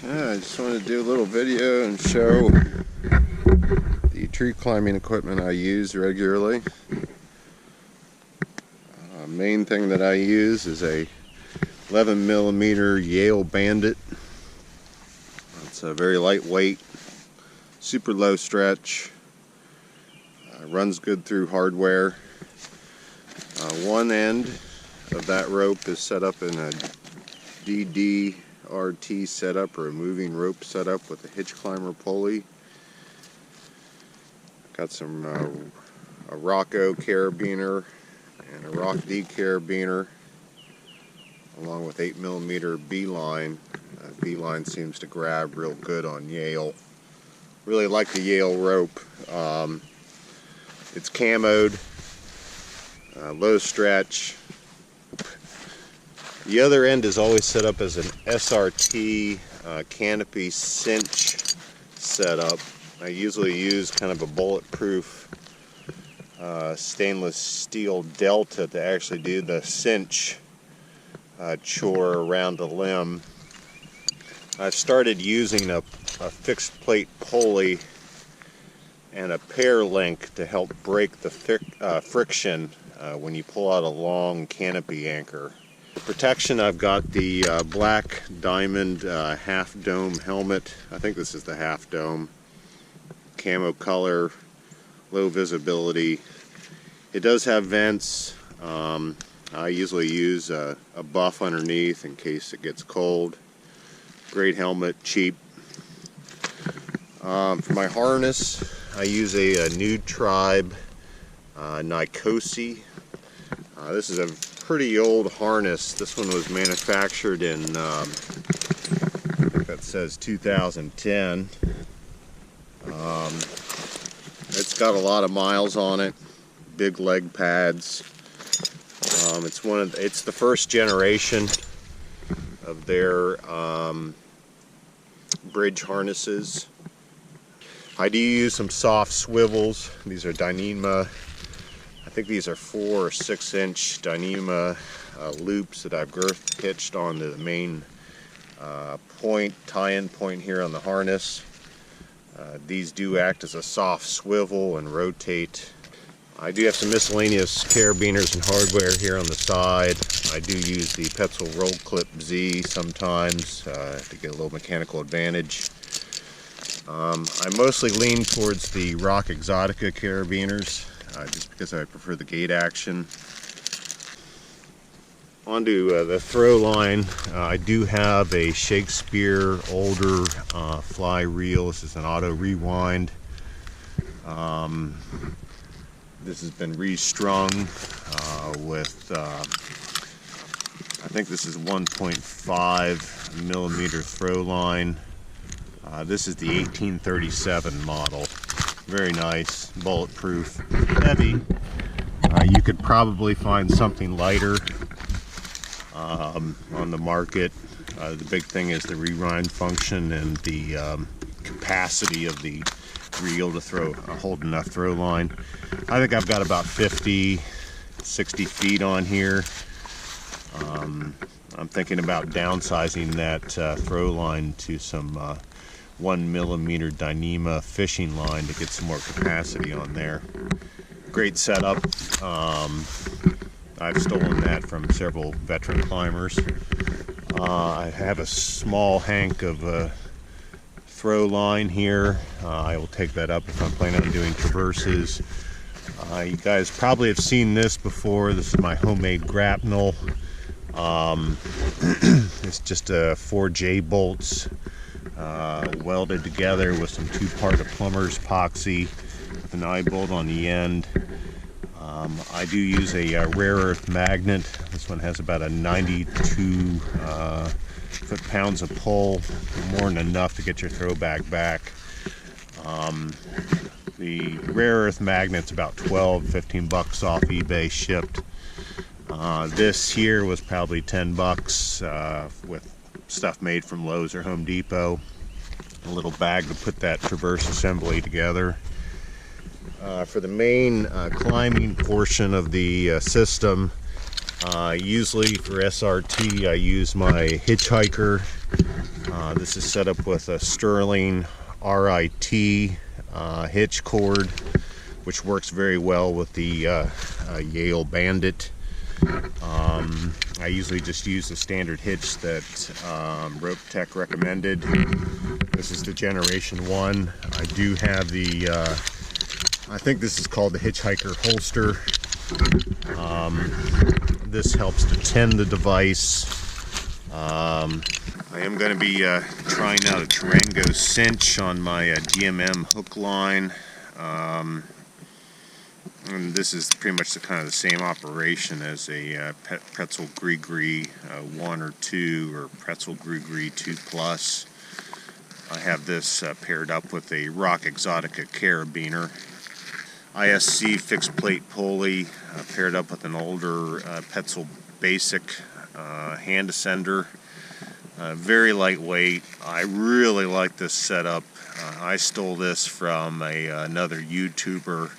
Yeah, I just wanted to do a little video and show the tree climbing equipment I use regularly. Main thing that I use is a 11mm Yale Bandit. It's a very lightweight, super low stretch, runs good through hardware. One end of that rope is set up in a DDRT setup, or a moving rope setup, with a hitch climber pulley. Got some a Rocco carabiner and a Rock D carabiner, along with 8mm B-line. B-line seems to grab real good on Yale. Really like the Yale rope. It's camoed, low stretch. The other end is always set up as an SRT canopy cinch setup. I usually use kind of a bulletproof stainless steel delta to actually do the cinch chore around the limb. I've started using a fixed plate pulley and a pear link to help break the friction when you pull out a long canopy anchor. For protection, I've got the Black Diamond half dome helmet. I think this is the half dome. Camo color, low visibility. It does have vents. I usually use a buff underneath in case it gets cold. Great helmet, cheap. For my harness, I use a Nude Tribe Nikosi. This is a pretty old harness. This one was manufactured in, I think that says 2010. It's got a lot of miles on it. Big leg pads. It's the first generation of their bridge harnesses. I do use some soft swivels. These are Dyneema. I think these are 4 or 6 inch Dyneema loops that I've girth hitched onto the main tie-in point here on the harness. These do act as a soft swivel and rotate. I do have some miscellaneous carabiners and hardware here on the side. I do use the Petzl Roll Clip Z sometimes to get a little mechanical advantage. I mostly lean towards the Rock Exotica carabiners, just because I prefer the gate action. Onto the throw line, I do have a Shakespeare older fly reel. This is an auto rewind. This has been restrung with, I think this is 1.5mm throw line. This is the 1837 model. Very nice, bulletproof, heavy. You could probably find something lighter on the market. The big thing is the rewind function and the capacity of the reel to hold enough throw line. I think I've got about 50, 60 feet on here. I'm thinking about downsizing that throw line to some 1mm Dyneema fishing line to get some more capacity on there. Great setup. I've stolen that from several veteran climbers. I have a small hank of throw line here. I will take that up if I'm planning on doing traverses. You guys probably have seen this before. This is my homemade grapnel. It's just 4 J-bolts welded together with some 2-part plumber's epoxy with an eye bolt on the end. I do use a rare earth magnet. This one has about a 92 foot-pounds of pull, more than enough to get your throwback back. The rare earth magnet's about $15 off eBay shipped. This here was probably $10 with stuff made from Lowe's or Home Depot. A little bag to put that traverse assembly together. For the main climbing portion of the system, Usually for SRT I use my Hitch Hiker. This is set up with a Sterling RIT hitch cord, which works very well with the Yale Bandit. I usually just use the standard hitch that Ropetek recommended. This is the Generation 1. I do have the, I think this is called the Hitch Hiker holster. This helps to tend the device. I am going to be trying out a Trango Cinch on my DMM hook line. And this is pretty much the same operation as a Petzl Gree 1 or 2 or Petzl Gree 2 Plus. I have this paired up with a Rock Exotica carabiner. ISC fixed plate pulley paired up with an older Petzl Basic hand ascender. Very lightweight. I really like this setup. I stole this from another YouTuber.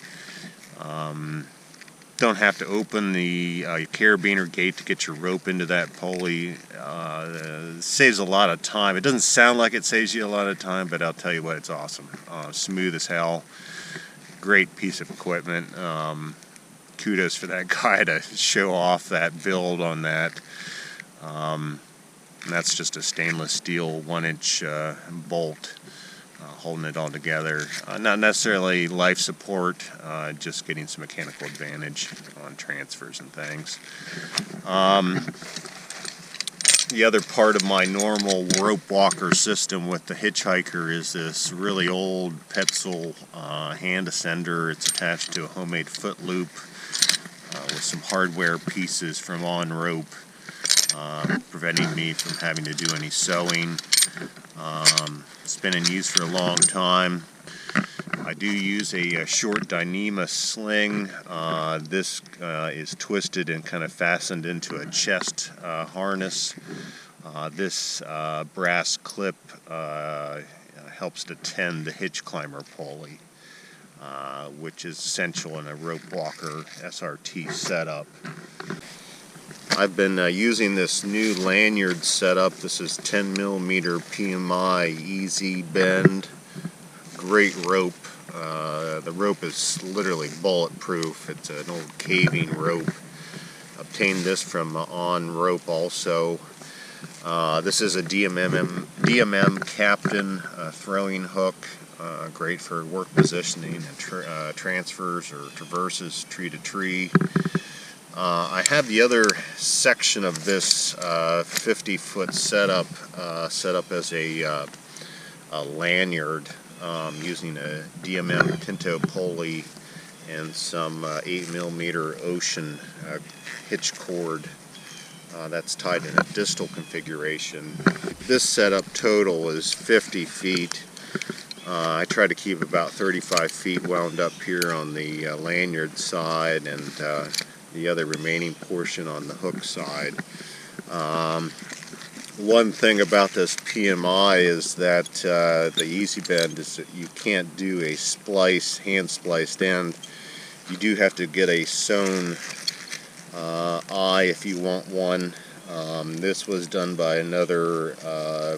Don't have to open the carabiner gate to get your rope into that pulley. It saves a lot of time. It doesn't sound like it saves you a lot of time, but I'll tell you what, it's awesome. Smooth as hell. Great piece of equipment. Kudos for that guy to show off that build on that. And that's just a stainless steel 1-inch bolt holding it all together. Not necessarily life support, just getting some mechanical advantage on transfers and things. The other part of my normal rope walker system with the Hitch Hiker is this really old Petzl hand ascender. It's attached to a homemade foot loop with some hardware pieces from on rope, preventing me from having to do any sewing. It's been in use for a long time. I do use a short Dyneema sling. This is twisted and kind of fastened into a chest harness. This brass clip helps to tend the hitch climber pulley, which is essential in a rope walker SRT setup. I've been using this new Lanyard setup. This is 10mm PMI EZ-Bend. Great rope. The rope is literally bulletproof. It's an old caving rope. Obtained this from On Rope also. This is a DMM Captain throwing hook. Great for work positioning and transfers or traverses tree to tree. I have the other section of this 50-foot setup set up as a lanyard, using a DMM Pinto Pulley and some 8mm Ocean hitch cord that's tied in a distal configuration. This setup total is 50 feet. I try to keep about 35 feet wound up here on the lanyard side and the other remaining portion on the hook side. One thing about this PMI is that the EZ-Bend is that you can't do a splice, hand spliced end. You do have to get a sewn eye if you want one. This was done by another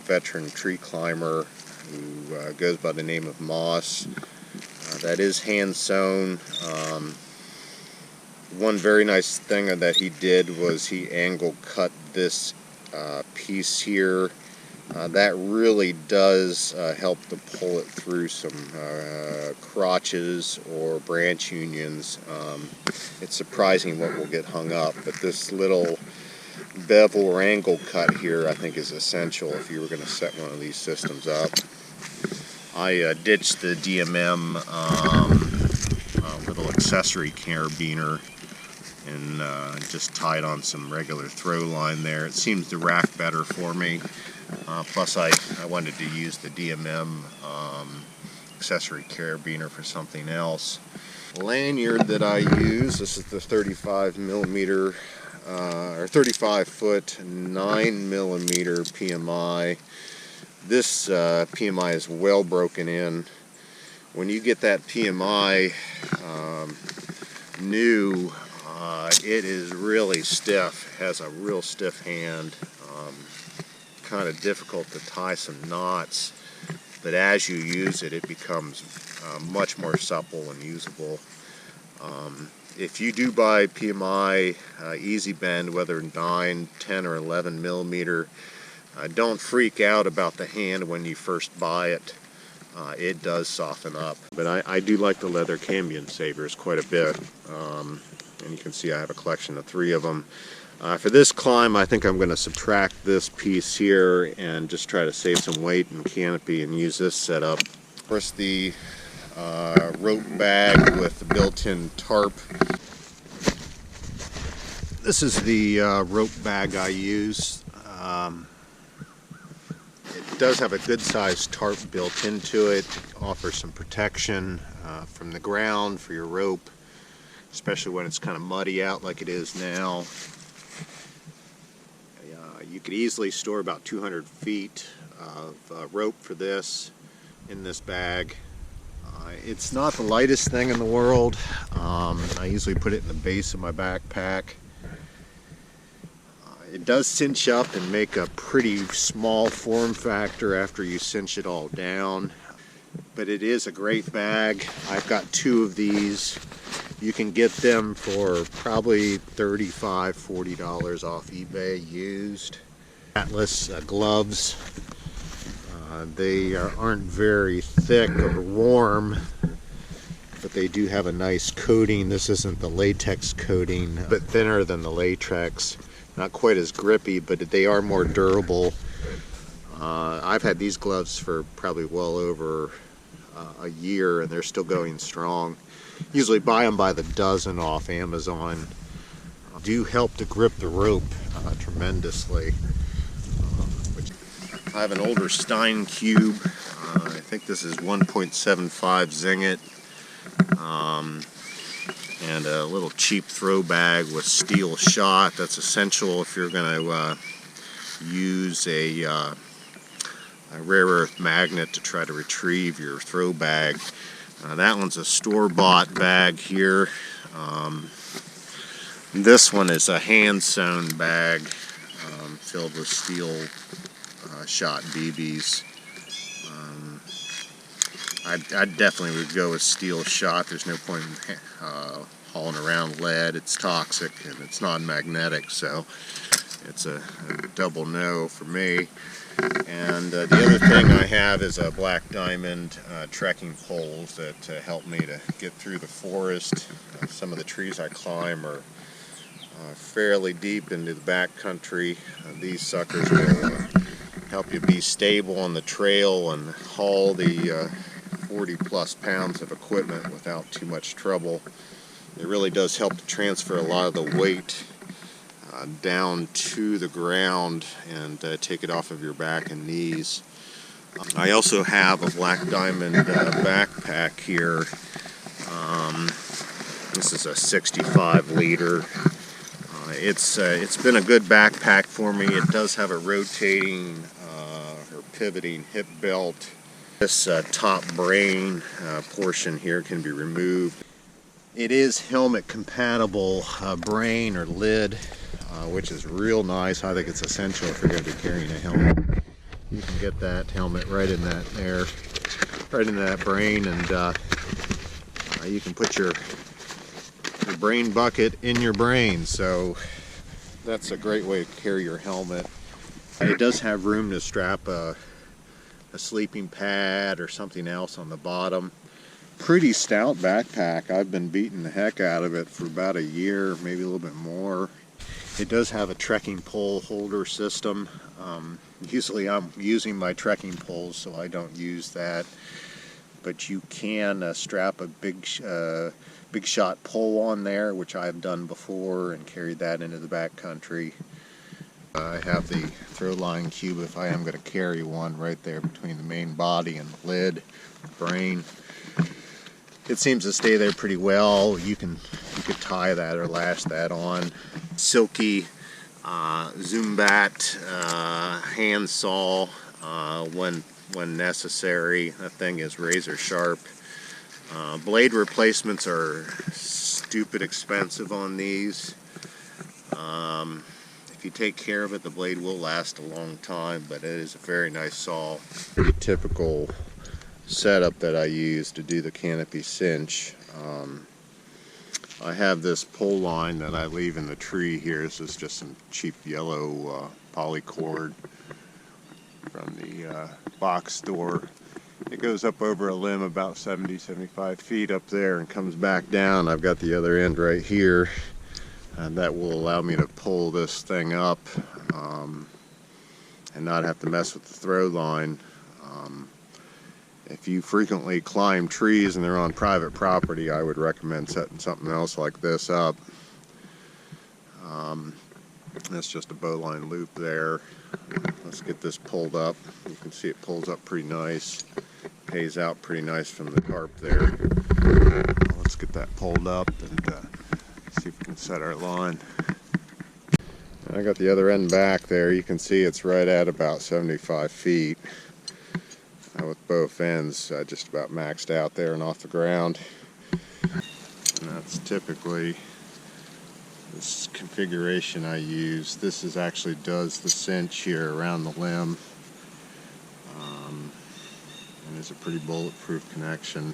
veteran tree climber who goes by the name of Moss. That is hand sewn. One very nice thing that he did was he angle cut this piece here. That really does help to pull it through some crotches or branch unions. It's surprising what will get hung up, but this little bevel or angle cut here I think is essential if you were going to set one of these systems up. I ditched the DMM little accessory carabiner and just tied on some regular throw line there. It seems to rack better for me. Plus I wanted to use the DMM accessory carabiner for something else. Lanyard that I use, this is the 35mm or 35-foot 9mm PMI. This PMI is well broken in. When you get that PMI new, it is really stiff, has a real stiff hand, kind of difficult to tie some knots, but as you use it, it becomes much more supple and usable. If you do buy PMI EZ-Bend, whether 9, 10, or 11 millimeter, don't freak out about the hand when you first buy it. It does soften up. But I do like the leather cambion sabers quite a bit. And you can see I have a collection of 3 of them. For this climb, I think I'm going to subtract this piece here and just try to save some weight and canopy and use this setup. Of course, the rope bag with the built-in tarp. This is the rope bag I use. It does have a good sized tarp built into it. Offers some protection from the ground for your rope, especially when it's kind of muddy out like it is now. You could easily store about 200 feet of rope for this in this bag. It's not the lightest thing in the world. I usually put it in the base of my backpack. It does cinch up and make a pretty small form factor after you cinch it all down. But it is a great bag. I've got 2 of these. You can get them for probably $35, $40 off eBay used. Atlas gloves. They aren't very thick or warm, but they do have a nice coating. This isn't the latex coating, a bit thinner than the latex. Not quite as grippy, but they are more durable. I've had these gloves for probably well over a year, and they're still going strong. Usually buy them by the dozen off Amazon. Do help to grip the rope tremendously. I have an older Stein cube. I think this is 1.75 Zing-it. And a little cheap throw bag with steel shot. That's essential if you're going to use a rare earth magnet to try to retrieve your throw bag. That one's a store-bought bag here. This one is a hand-sewn bag filled with steel shot BBs. I definitely would go with steel shot. There's no point in hauling around lead. It's toxic and it's non-magnetic, so it's a double no for me. And the other thing I have is a Black Diamond trekking poles that help me to get through the forest. Some of the trees I climb are fairly deep into the backcountry. These suckers will help you be stable on the trail and haul the 40 plus pounds of equipment without too much trouble. It really does help to transfer a lot of the weight down to the ground and take it off of your back and knees. I also have a Black Diamond backpack here. This is a 65 liter. It's been a good backpack for me. It does have a rotating or pivoting hip belt. This top brain portion here can be removed. It is helmet compatible brain or lid, which is real nice. I think it's essential if you're going to be carrying a helmet. You can get that helmet right in that there, right in that brain, and you can put your brain bucket in your brain. So that's a great way to carry your helmet. It does have room to strap a sleeping pad or something else on the bottom. Pretty stout backpack. I've been beating the heck out of it for about a year, maybe a little bit more. It does have a trekking pole holder system. Usually I'm using my trekking poles, so I don't use that. But you can strap a big shot pole on there, which I've done before, and carried that into the backcountry. I have the Throwline cube, if I am going to carry one, right there between the main body and the lid, the brain. It seems to stay there pretty well. You could tie that or lash that on. Silky Zubat hand saw when necessary. That thing is razor sharp. Blade replacements are stupid expensive on these. If you take care of it, the blade will last a long time, but it is a very nice saw. Pretty typical setup that I use to do the canopy cinch. I have this pull line that I leave in the tree here. This is just some cheap yellow poly cord from the box store. It goes up over a limb about 70-75 feet up there and comes back down. I've got the other end right here, and that will allow me to pull this thing up and not have to mess with the throw line. If you frequently climb trees and they're on private property, I would recommend setting something else like this up. That's just a bowline loop there. Let's get this pulled up. You can see it pulls up pretty nice. Pays out pretty nice from the tarp there. Let's get that pulled up and see if we can set our line. I got the other end back there. You can see it's right at about 75 feet. With both ends just about maxed out there and off the ground. And that's typically this configuration I use. This is actually does the cinch here around the limb. And it's a pretty bulletproof connection.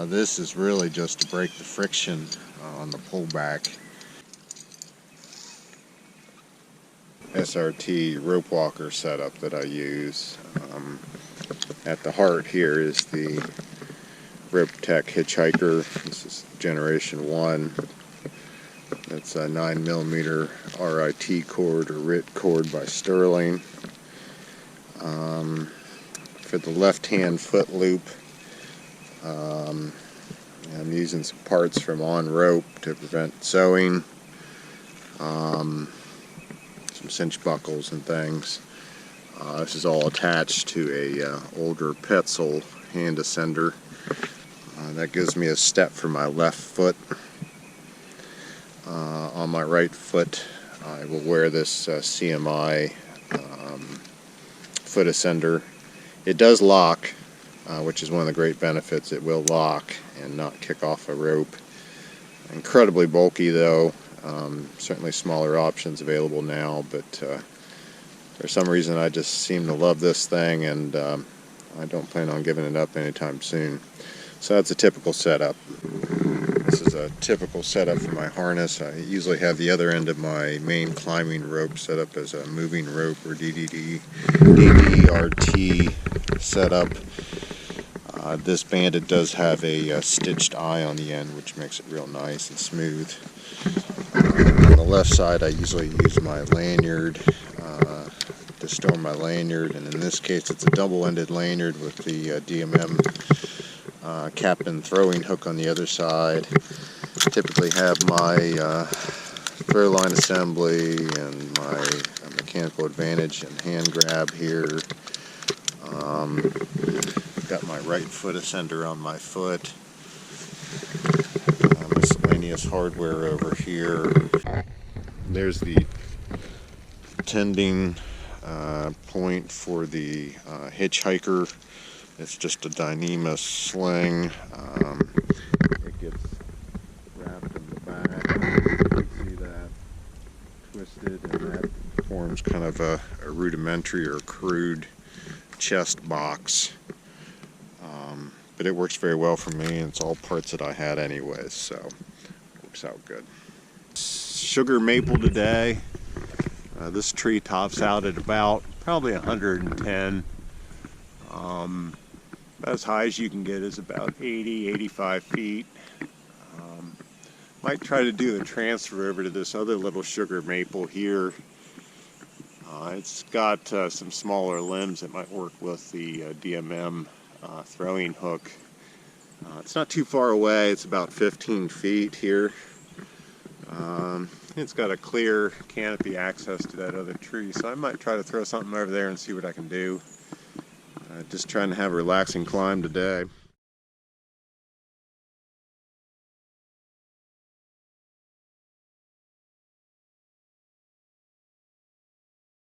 This is really just to break the friction on the pullback. SRT rope walker setup that I use. At the heart here is the Ropetek Hitch Hiker. This is generation 1. It's a 9mm RIT cord or RIT cord by Sterling. For the left-hand foot loop, I'm using some parts from On Rope to prevent sewing. Some cinch buckles and things. This is all attached to a older Petzl hand ascender. That gives me a step for my left foot. On my right foot, I will wear this CMI Foot Ascender. It does lock, which is one of the great benefits. It will lock and not kick off a rope. Incredibly bulky though. Certainly smaller options available now, but for some reason I just seem to love this thing, and I don't plan on giving it up anytime soon. So that's a typical setup. This is a typical setup for my harness. I usually have the other end of my main climbing rope set up as a moving rope or DDRT setup. This Bandit does have a stitched eye on the end, which makes it real nice and smooth. On the left side, I usually use my lanyard to store my lanyard, and in this case it's a double-ended lanyard with the DMM Captain throwing hook on the other side. Typically have my throw line assembly and my mechanical advantage and hand grab here. Got my right foot ascender on my foot. Miscellaneous hardware over here. There's the tending point for the hitch hiker. It's just a Dyneema sling. It gets wrapped in the back. You can see that twisted, and that forms kind of a rudimentary or crude chest box. But it works very well for me, and it's all parts that I had anyways, so it works out good. Sugar maple today. This tree tops out at about probably 110. As high as you can get is about 80-85 feet. Might try to do a transfer over to this other little sugar maple here. It's got some smaller limbs that might work with the DMM throwing hook. It's not too far away. It's about 15 feet here. It's got a clear canopy access to that other tree, so I might try to throw something over there and see what I can do. Just trying to have a relaxing climb today.